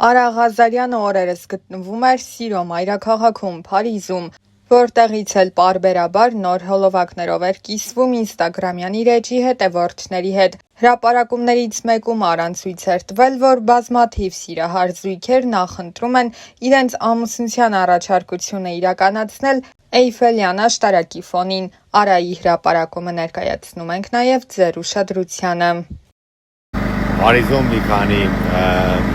Արա Ղազարյանը օրերս գտնվում էր Սիրո մայրաքաղաքում, Փարիզում, որտեղից էլ պարբերաբար նոր հոլովակներով էր կիսվում ինստագրամյան իր էջի հետևորդների հետ։ Հրապարակումներից մեկում առանցույց էր տվել, որ բազմաթիվ սիրահար զույգեր նախընտրում են իրենց ամուսնության առաջարկությունը իրականացնել Էյֆելյան աշտարակի ֆոնին։ Արայի հրապարակումը ներկայացնում ենք նաև ձեր ուշադրությանը։ Փարիզում մի քանի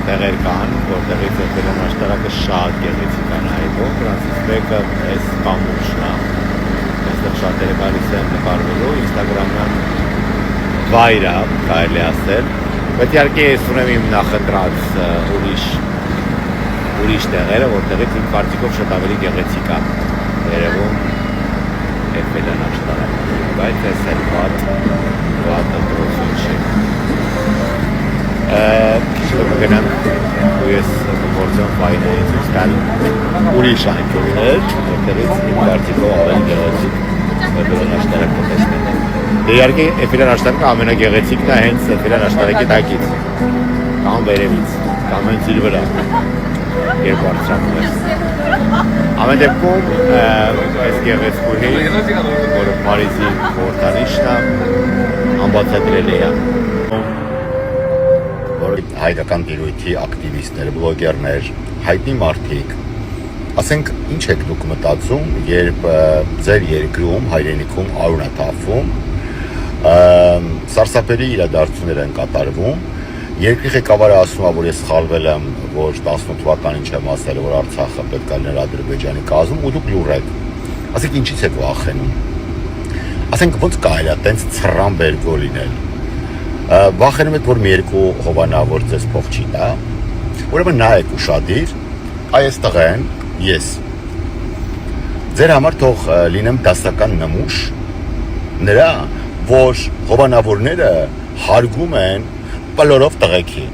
տեղեր կան, որտեղից Էյֆելյան աշտարակը շատ գեղեցիկ է նայելով, դրանցից մեկը այս կամուրջն է։ Այստեղ շատերը գալիս են նկարվելու, ինստագրամյան վայր է, կարելի ասել, բայց իհարկե ես ունեմ իմ նախընտրած ուրիշ տեղերը, որտեղից իմ կարծիքով շատ ավելի գեղեցիկ է երևում Էյֆելյան աշտարակը, բայց այս էլ վատ ընտրություն չի։ Քիչ կգնանք ու ես կփորձեմ վայրերի ցույց տալ ուրիշ անկյուններ, որտեղից իմ կարծիքով ավելի գեղեցիկ Էյֆելյան աշտարակը տեսնենք։ Իհարկե Էյֆելյան աշտարակը ամենագեղեցիկն է հենց Էյֆելյան աշտարակի տակից, կամ վերևից, կամ հենց իր վրա, երբ բարձրանում ես։ Ամեն դեպքում այս գեղեցկուհին, որը Փարիզի խորհրդանիշն է, անբացատրելի է։ Հայկական տիրույթի ակտիվիստներ, բլոգերներ, հայտնի մարդիկ, ասենք ինչ եք դուք մտածում, երբ ձեր երկրում, հայրենիքում արուն է թափվում, սարսափելի իրադարձություններ են կատարվում, երկրի ղեկավարը ասում է, որ ես սխալվել եմ, որ 18 թվականին չեմ ասել, որ Արցախը պետք է լիներ Ադրբեջանի կազմում, ու դուք լուռ եք։ Ասենք ինչից եք վախենում։ Ասենք ոնց կարելի է տենց ցռան բերգո լինել։ Վախենում եք, որ մի երկու հովանավոր ձեզ փող չի տա, ուրեմն նայեք ուշադիր, այս տղեն ես, ձեր համար թող լինեմ դասական նմուշ, նրա, որ հովանավորները հարգում են պլորով տղեքի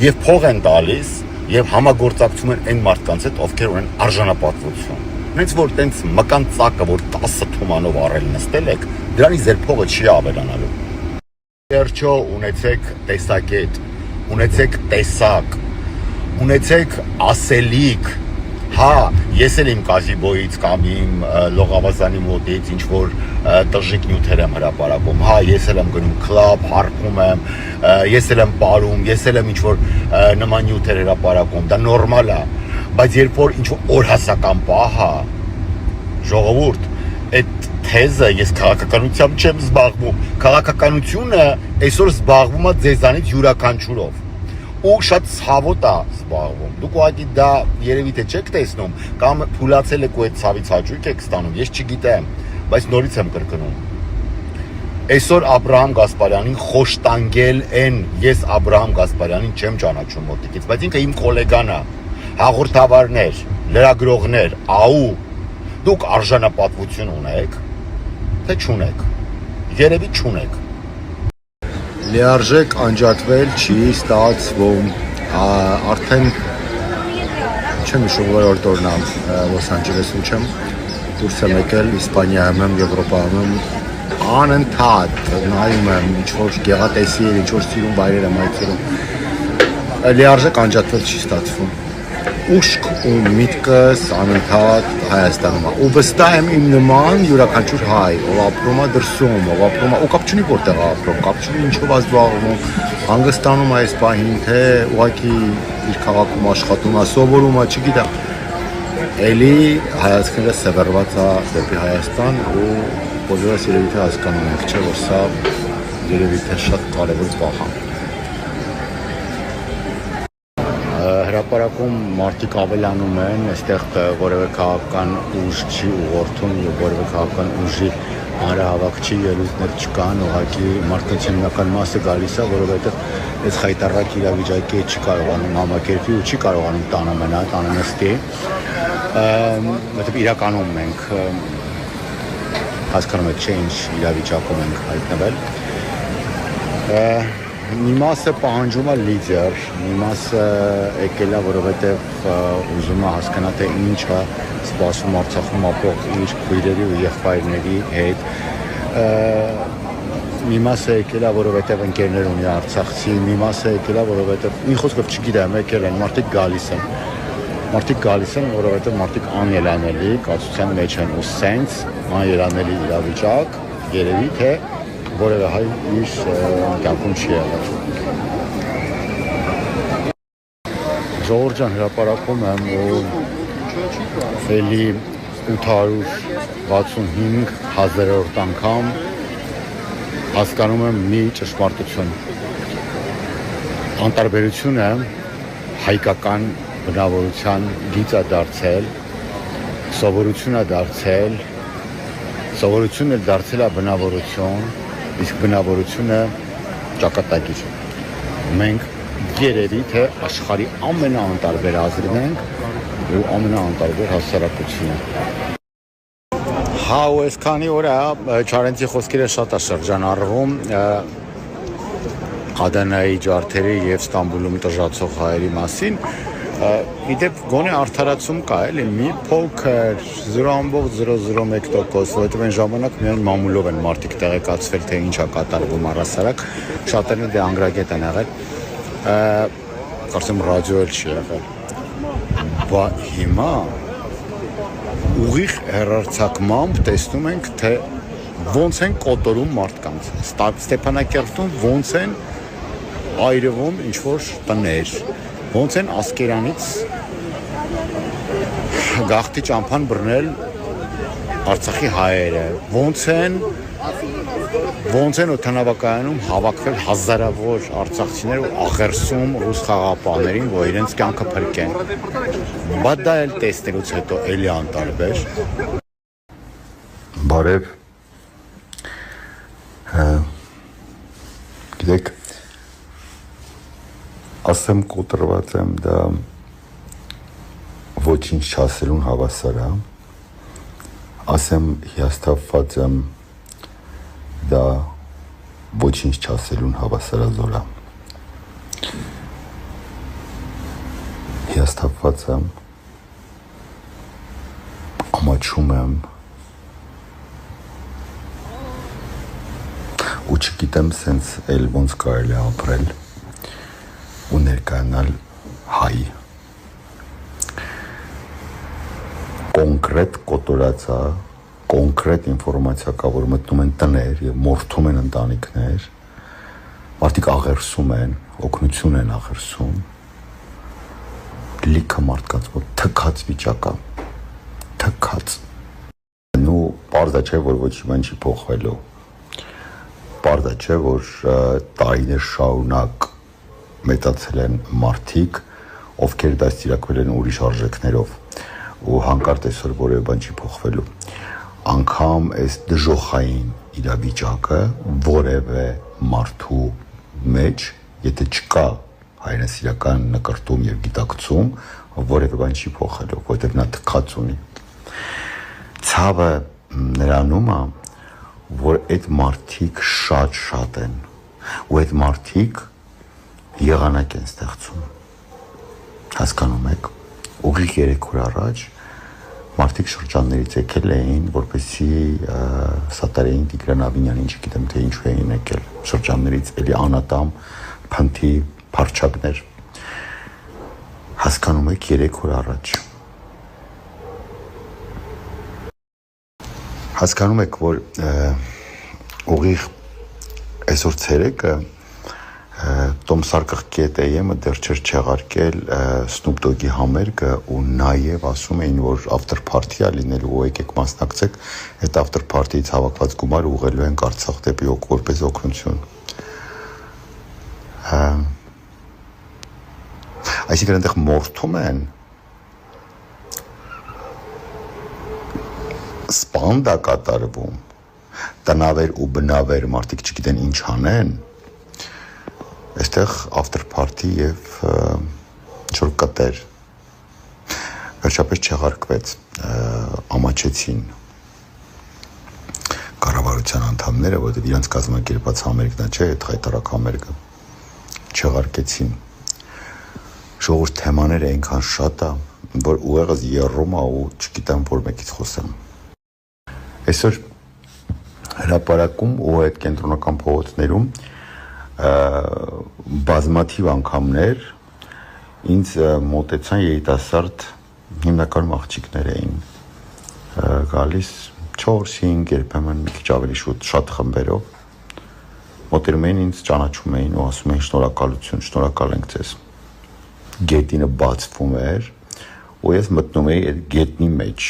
և փող են տալիս և համագործակցում են այն մարդկանց հետ, ովքեր ունեն արժանապատվություն։ Նենց որ տենց մկան ծակը, որ 10 թումանով առել նստել եք, դրանի ձեր փողը չի ավելանալու։ Վերջո ունեցեք տեսակետ, ունեցեք տեսակ, ունեցեք ասելիք, հա, ես էլ իմ կազիբոյից կամ իմ լողավազանի մոտից ինչ-որ տժիկ նյութեր եմ հրապարակում, հա, ես էլ եմ գնում կլաբ, հարբում եմ, ես էլ եմ պարում, ես էլ եմ ինչ-որ նման նյութեր հրապարակում, դա նորմալ է, բայց երբ որ ինչ-որ օրհասական պահ է, ժողովուրդ, այդ թեզը ես քաղաքականությամբ չեմ զբաղվում, քաղաքականությունը այսօր զբաղվում է ձեզանից յուրաքանչյուրով ու շատ ցավոտ է զբաղվում, դուք ուղղակի դա երևի թե չեք տեսնում կամ փուլացել եք ու այդ ցավից հաճույք եք ստանում, ես չգիտեմ, բայց նորից եմ կրկնում, այսօր Աբրահամ Գասպարյանին խոշտանգել են, ես Աբրահամ Գասպարյանին չեմ ճանաչում մոտիկից, բայց ինքը իմ կոլեգան է, հաղորդավարներ, լրագրողներ, աու, դուք արժանապատվություն ունեք, թե չունեք, երևի չունեք։ Լիարժեք անջատվել չի ստացվում, արդեն չեմ հիշում որ օրն եմ Լոս Անջելեսում չեմ, դուրս եմ եկել Իսպանիայում եմ, Եվրոպայում եմ, անընդհատ նայում եմ ինչ-որ գեղատեսիլ, ինչ-որ սիրուն վայրեր եմ այցելում, լիարժեք անջատվել չի ստացվում։ Ուշք ու միտքս անընդհատ Հայաստանում է, ու վստահ եմ իմ նման յուրաքանչյուր հայ, ով ապրում է դրսում, ով ապրում է, ու կապ չունի որտեղ է ապրում, կապ չունի ինչով է զբաղվում, հանգստանում է այս պահին, թե ուղղակի իր քաղաքում աշխատում է, սովորում է, չգիտեմ, էլի հայացքները սևեռված է դեպի Հայաստան ու բոլորս երևի թե հասկանում ենք, չէ՞ որ սա երևի թե շատ կարևոր պահ է։ Հրապարակում մարդիկ ավելանում են, այստեղ որևէ քաղաքական ուժ չի ուղղորդում և որևէ քաղաքական ուժի հանրահավաք չի, ելույթներ չկան, ուղղակի մարդկանց հիմնական մասը գալիս է, որովհետև այս խայտառակ իրավիճակի չի կարողանում համակերպի ու չի կարողանում տանը մնա, տանը նստի, որովհետև իրականում մենք հասկանում եք, չէ՞ ինչ իրավիճակում ենք հայտնվել։ Մի մասը պահանջում է լիդեր, մի մասը եկել է, որովհետև ուզում է հասկանա, թե ինչ է սպասում Արցախում ապրող իր քույրերի ու եղբայրների հետ։ մի մասը եկել է, որովհետև ընկերներ ունի Արցախցի, մի մասը եկել է, որովհետև մի խոսքով չգիտեմ, եկել են, մարդիկ գալիս են, որովհետև մարդիկ անելանելի, կացության մեջ են ու սենց անելանելի իրավիճակ, երևի թե որևէ հայ իր կյանքում չի եղել։ Ժողովուրդ ջան, հրապարակում եմ ու էլի 865 հազարորդ անգամ հասկանում եմ մի ճշմարտություն։ Անտարբերությունը հայկական բնավորության գիծ է դարձել, սովորություն է դարձել, սովորությունն էլ դարձել է բնավորություն, իսկ բնավորությունը ճակատագիր։ Մենք երևի թե աշխարհի ամենաանտարբեր ազգն ենք ու ամենաանտարբեր հասարակությունը։ Հա, ու այսքանի օր է Չարենցի խոսքերը շատ է շրջանառվում Ադանայի ջարդերի եւ Ստամբուլում տժացող հայերի մասին։ Իդեպ գոնե արդարացում կա էլի մի փոքր 0.001%, որովհետև այն ժամանակ միայն մամուլով են մարդիկ տեղեկացվել թե ինչ է կատարվում առհասարակ, շատերն դե անգրագետ են եղել, կարծեմ ռադիո էլ չի եղել։ Բա հիմա ուղիղ հեռարձակմամբ տեսնում ենք թե ոնց են կոտորում մարդկանց։ Ստեփանակերտում ոնց են այրվում ինչ-որ տներ, ոնց են Ասկերանից գաղթի ճամփան բռնել Արցախի հայերը, ոնց են օդանավակայանում հավաքվել հազարավոր արցախցիներ ու աղերսում ռուս խաղաղապահներին, որ իրենց կյանքը փրկեն։ Բա դա էլ տեսնելուց հետո էլի անտարբեր։ Բարև։ Գիտեք, ասեմ կոտրված եմ, դա ոչինչ չասելուն հավասար է, ասեմ հիասթափված եմ, դա ոչինչ չասելուն հավասարազոր է։ Հիասթափված եմ, ամաչում եմ ու չգիտեմ սենց էլ ոնց կարելի է ապրել ու ներկայանալ հայ։ Կոնկրետ կոտորածա, կոնկրետ ինֆորմացիա կա, որ մտնում են տներ եւ մորթում են ընտանիքներ, մարդիկ աղերսում են, օգնություն են աղերսում, լիքը մարդկանց որ թքած վիճակ է, թքած։ Նու պարզ է չէ, որ ոչինչ բան չի փոխվելու, պարզ է չէ, որ տարիներ շարունակ մեծացել են մարդիկ, ովքեր դաստիարակվել են ուրիշ արժեքներով ու հանկարծ այսօր որևէ բան չի փոխվելու։ Անգամ այս դժոխային իրավիճակը որևէ մարդու մեջ, եթե չկա հայրենասիրական նկրտում եւ գիտակցում, որևէ բան չի փոխելու, որովհետեւ նա թքած ունի։ Ցավը նրանում է, որ այդ մարդիկ շատ են, ու այդ մարդիկ եղանակ են ստեղծում։ Հասկանում եք, ուղիղ 3 օր առաջ մարդիկ շրջաններից եկել էին, որպեսզի սատարեին Տիգրան Ավինյանին, չգիտեմ թե ինչու էին եկել, շրջաններից էլի անատամ, փնթի, փարչակներ։ Հասկանում եք 3 օր առաջ։ Հասկանում եք, որ ուղիղ այսօր ցերեկը Տոմ Սարգսյանը դեռ չէր չեղարկել Snoop Dogg-ի համերգը ու նաև ասում էին, որ after party-ա լինելու ու եկեք մասնակցեք, այդ after party-ից հավաքված գումարը ուղղելու են Արցախ դեպի որպես օգնություն։ Այսինքն այնտեղ մորթում են, սպանդա կատարվում, տնավեր ու բնավեր մարդիկ չգիտեն ինչ անեն, այստեղ after party եւ ինչ-որ կտեր վերջապես չեղարկվեց, ամաչեցին կառավարության անդամները, որովհետեւ իրանց կազմակերպած համերգն է, չէ, այդ հայտարարակ համերգը չեղարկեցին։ Ժողովուրդ թեմաները այնքան շատ է, որ ուղեղս եռում է ու չգիտեմ որ մեկից խոսեմ։ Այսօր հրապարակում ու այդ կենտրոնական փողոցներում բազմաթիվ անգամներ ինձ մոտեցան երիտասարդ հիմնականում աղջիկներ էին գալիս 4-5 երբեմն մի քիչ ավելի շատ խմբերով մոտենում էին ինձ ճանաչում էին ու ասում էին շնորհակալություն, շնորհակալ ենք ձեզ։ Գետնինը բացվում էր ու ես մտնում էի այդ գետնի մեջ։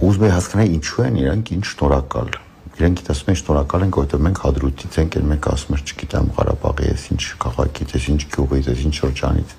Ուզում եմ հասկանալ ինչու են իրանք ինչ շնորհակալ։ Իրանք ասում են շնորհակալ ենք, որովհետև մենք Հադրութից ենք, մենք ասում ենք, չգիտեմ, Ղարաբաղի ես ինչ քաղաքից, ես ինչ գյուղից, ես ինչ շրջանից։